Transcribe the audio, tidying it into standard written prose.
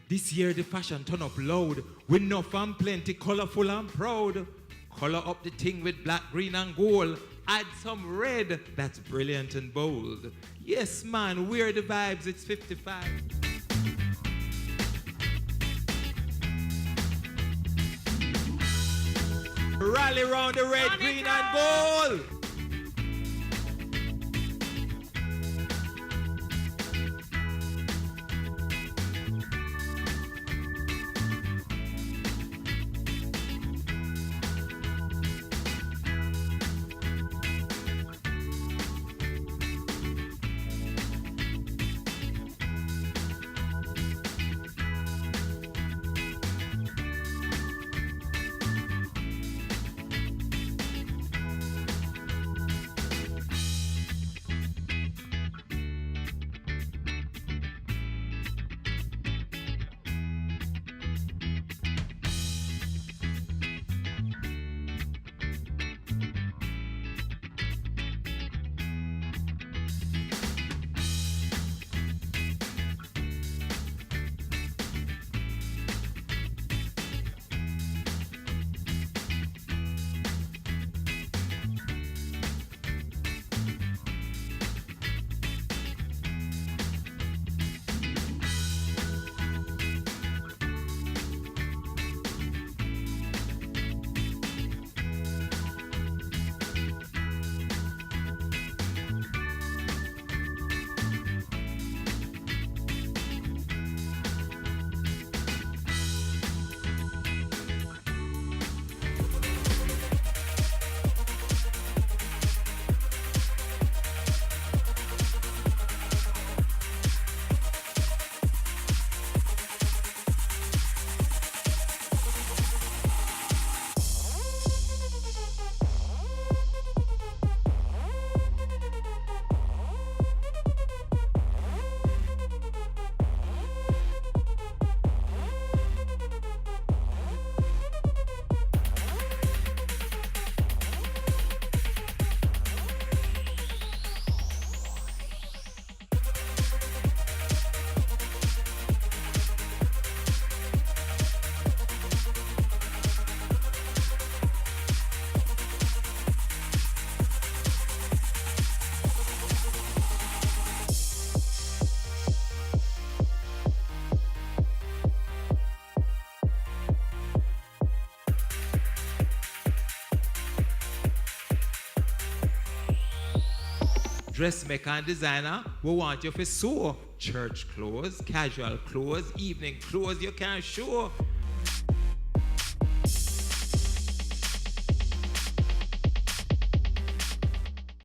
This year the fashion turn up loud. With enough and plenty, colorful and proud. Color up the thing with black, green and gold. Add some red, that's brilliant and bold. Yes man, we're the vibes, it's 55. Rally round the red, green and gold. Dressmaker and designer, we want you to sew church clothes, casual clothes, evening clothes you can show.